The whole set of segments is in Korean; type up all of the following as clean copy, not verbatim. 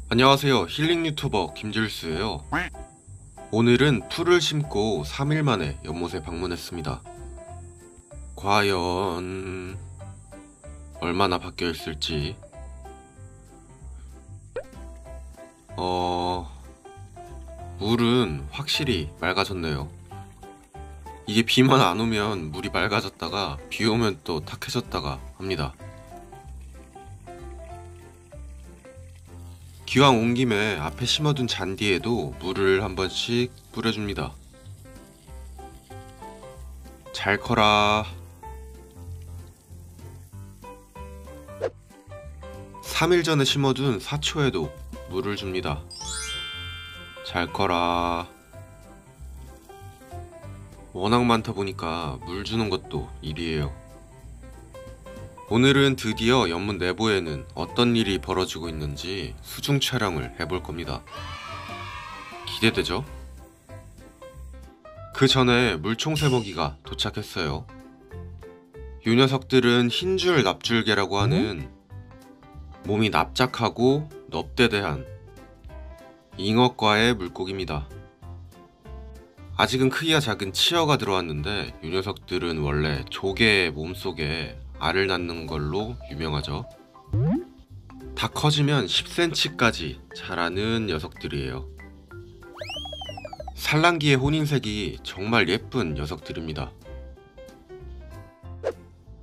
안녕하세요. 힐링 유튜버 김질수예요. 오늘은 풀을 심고 3일 만에 연못에 방문했습니다. 과연 얼마나 바뀌어 있을지. 물은 확실히 맑아졌네요. 이게 비만 안 오면 물이 맑아졌다가 비 오면 또 탁해졌다가 합니다. 기왕 온 김에 앞에 심어둔 잔디에도 물을 한 번씩 뿌려줍니다. 잘 커라. 3일 전에 심어둔 사초에도 물을 줍니다. 잘 커라. 워낙 많다 보니까 물 주는 것도 일이에요. 오늘은 드디어 연못 내부에는 어떤 일이 벌어지고 있는지 수중 촬영을 해볼 겁니다. 기대되죠? 그 전에 물총새먹이가 도착했어요. 이 녀석들은 흰줄 납줄개라고 하는 몸이 납작하고 넙대대한 잉어과의 물고기입니다. 아직은 크기가 작은 치어가 들어왔는데 이 녀석들은 원래 조개의 몸속에 알을 낳는 걸로 유명하죠. 다 커지면 10cm까지 자라는 녀석들이에요. 산란기의 혼인색이 정말 예쁜 녀석들입니다.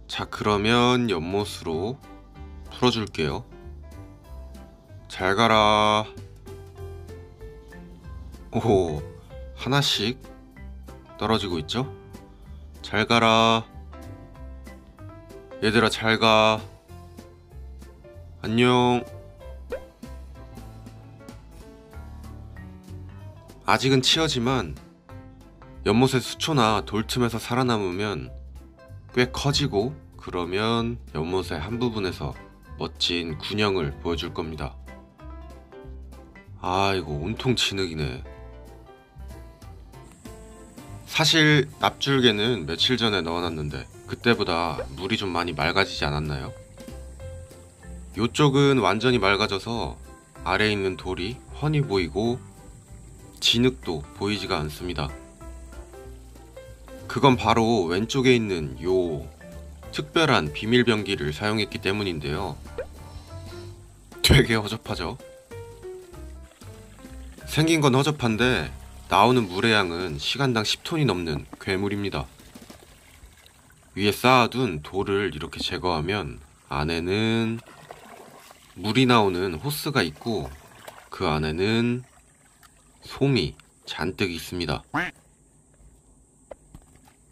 자, 그러면 연못으로 풀어줄게요. 잘 가라. 오, 하나씩 떨어지고 있죠? 잘 가라. 얘들아, 잘 가. 안녕. 아직은 치어지만 연못의 수초나 돌 틈에서 살아남으면 꽤 커지고, 그러면 연못의 한 부분에서 멋진 군형을 보여줄 겁니다. 아, 이거 온통 진흙이네. 사실 납줄개는 며칠 전에 넣어놨는데 그때보다 물이 좀 많이 맑아지지 않았나요? 요쪽은 완전히 맑아져서 아래에 있는 돌이 훤히 보이고 진흙도 보이지가 않습니다. 그건 바로 왼쪽에 있는 요 특별한 비밀병기를 사용했기 때문인데요. 되게 허접하죠? 생긴 건 허접한데 나오는 물의 양은 시간당 10톤이 넘는 괴물입니다. 위에 쌓아둔 돌을 이렇게 제거하면 안에는 물이 나오는 호스가 있고 그 안에는 솜이 잔뜩 있습니다.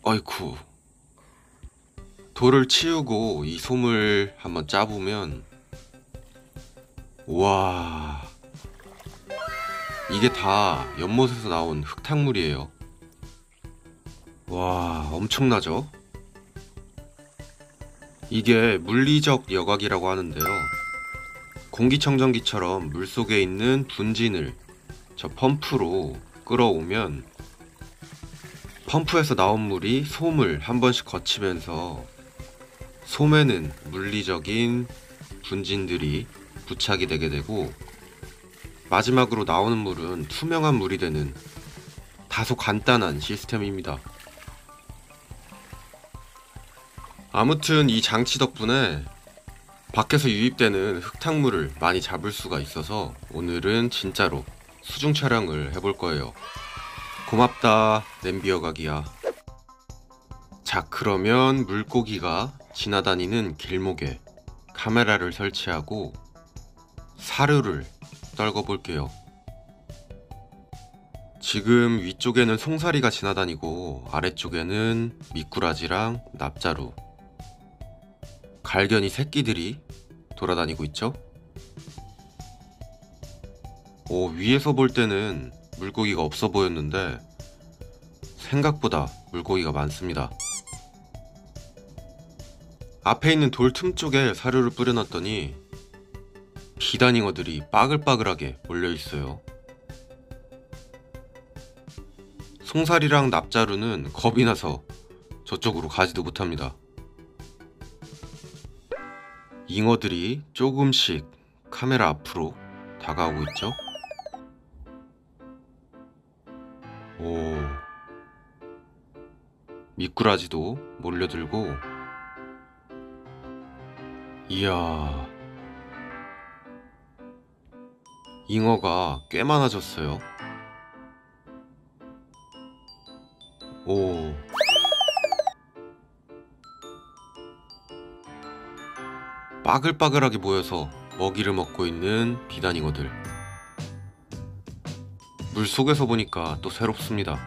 어이쿠. 돌을 치우고 이 솜을 한번 짜보면, 우와, 이게 다 연못에서 나온 흙탕물이에요. 와, 엄청나죠? 이게 물리적 여각이라고 하는데요. 공기청정기처럼 물속에 있는 분진을 저 펌프로 끌어오면 펌프에서 나온 물이 솜을 한 번씩 거치면서 솜에는 물리적인 분진들이 부착이 되게 되고 마지막으로 나오는 물은 투명한 물이 되는 다소 간단한 시스템입니다. 아무튼 이 장치 덕분에 밖에서 유입되는 흙탕물을 많이 잡을 수가 있어서 오늘은 진짜로 수중 촬영을 해볼 거예요. 고맙다, 냄비 여각이야. 자, 그러면 물고기가 지나다니는 길목에 카메라를 설치하고 사료를 떨궈 볼게요. 지금 위쪽에는 송사리가 지나다니고 아래쪽에는 미꾸라지랑 납자루, 갈견이 새끼들이 돌아다니고 있죠? 위에서 볼 때는 물고기가 없어 보였는데 생각보다 물고기가 많습니다. 앞에 있는 돌 틈 쪽에 사료를 뿌려놨더니 비단잉어들이 빠글빠글하게 몰려있어요. 송사리랑 납자루는 겁이 나서 저쪽으로 가지도 못합니다. 잉어들이 조금씩 카메라 앞으로 다가오고 있죠? 오, 미꾸라지도 몰려들고, 이야, 잉어가 꽤 많아졌어요. 오, 빠글빠글하게 모여서 먹이를 먹고 있는 비단잉어들. 물속에서 보니까 또 새롭습니다.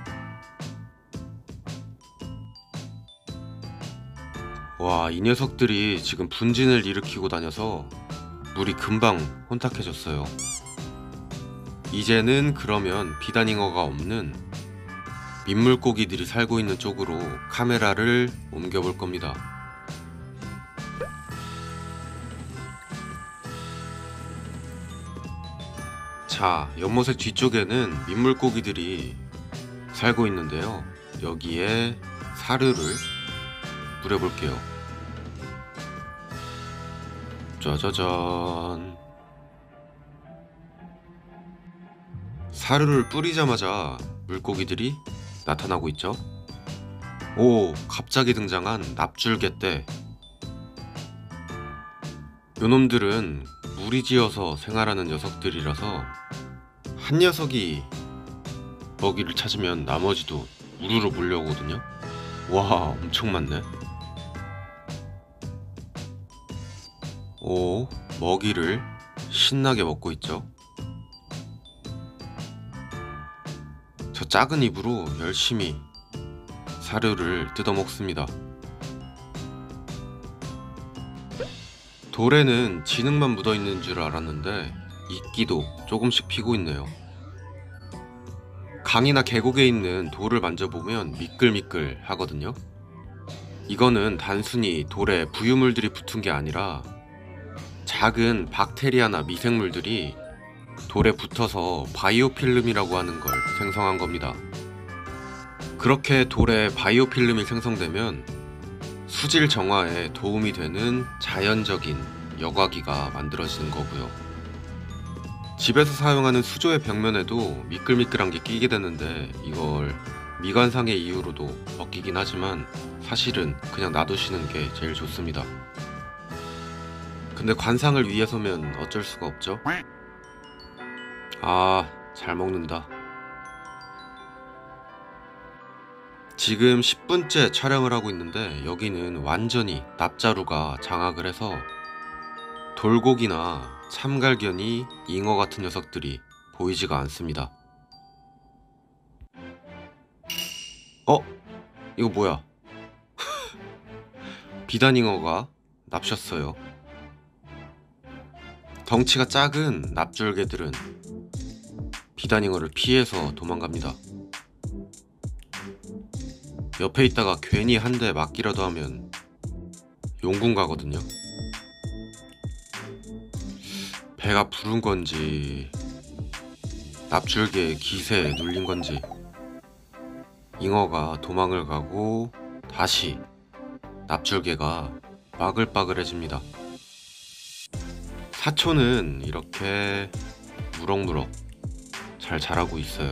와, 이 녀석들이 지금 분진을 일으키고 다녀서 물이 금방 혼탁해졌어요. 이제는 그러면 비단잉어가 없는 민물고기들이 살고 있는 쪽으로 카메라를 옮겨볼 겁니다. 자, 연못의 뒤쪽에는 민물고기들이 살고 있는데요. 여기에 사르를 뿌려볼게요. 짜자잔. 사르를 뿌리자마자 물고기들이 나타나고 있죠. 오, 갑자기 등장한 납줄개떼. 요놈들은 무리지어서 생활하는 녀석들이라서 한 녀석이 먹이를 찾으면 나머지도 우르르 몰려오거든요. 와, 엄청 많네. 오, 먹이를 신나게 먹고 있죠. 저 작은 입으로 열심히 사료를 뜯어먹습니다. 돌에는 진흙만 묻어있는 줄 알았는데 이끼도 조금씩 피고 있네요. 강이나 계곡에 있는 돌을 만져보면 미끌미끌 하거든요. 이거는 단순히 돌에 부유물들이 붙은 게 아니라 작은 박테리아나 미생물들이 돌에 붙어서 바이오필름이라고 하는 걸 생성한 겁니다. 그렇게 돌에 바이오필름이 생성되면 수질 정화에 도움이 되는 자연적인 여과기가 만들어지는 거고요. 집에서 사용하는 수조의 벽면에도 미끌미끌한 게 끼게 되는데 이걸 미관상의 이유로도 벗기긴 하지만 사실은 그냥 놔두시는 게 제일 좋습니다. 근데 관상을 위해서면 어쩔 수가 없죠. 아, 잘 먹는다. 지금 10분째 촬영을 하고 있는데 여기는 완전히 납자루가 장악을 해서 돌고기나 참갈견이 잉어 같은 녀석들이 보이지가 않습니다. 이거 뭐야? 비단잉어가 납셨어요. 덩치가 작은 납줄개들은 비단잉어를 피해서 도망갑니다. 옆에 있다가 괜히 한 대 맞기라도 하면 용궁 가거든요. 배가 부른 건지 납줄개의 기세에 눌린 건지 잉어가 도망을 가고 다시 납줄개가 바글바글해집니다. 사초는 이렇게 무럭무럭 잘 자라고 있어요.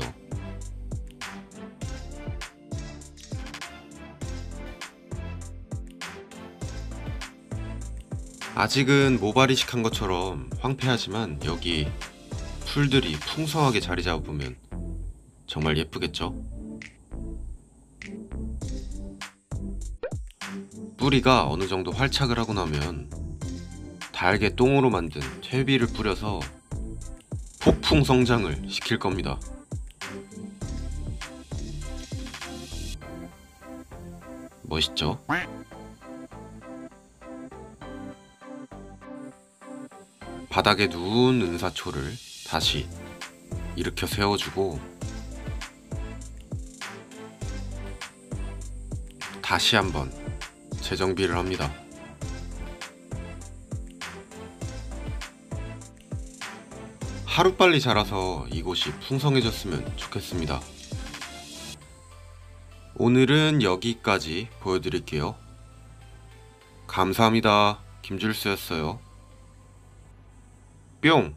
아직은 모발이식한 것처럼 황폐하지만 여기 풀들이 풍성하게 자리 잡으면 정말 예쁘겠죠? 뿌리가 어느 정도 활착을 하고 나면 달개 똥으로 만든 퇴비를 뿌려서 폭풍 성장을 시킬 겁니다. 멋있죠? 바닥에 누운 은사초를 다시 일으켜 세워주고 다시 한번 재정비를 합니다. 하루빨리 자라서 이곳이 풍성해졌으면 좋겠습니다. 오늘은 여기까지 보여드릴게요. 감사합니다. 김줄수였어요. 뿅!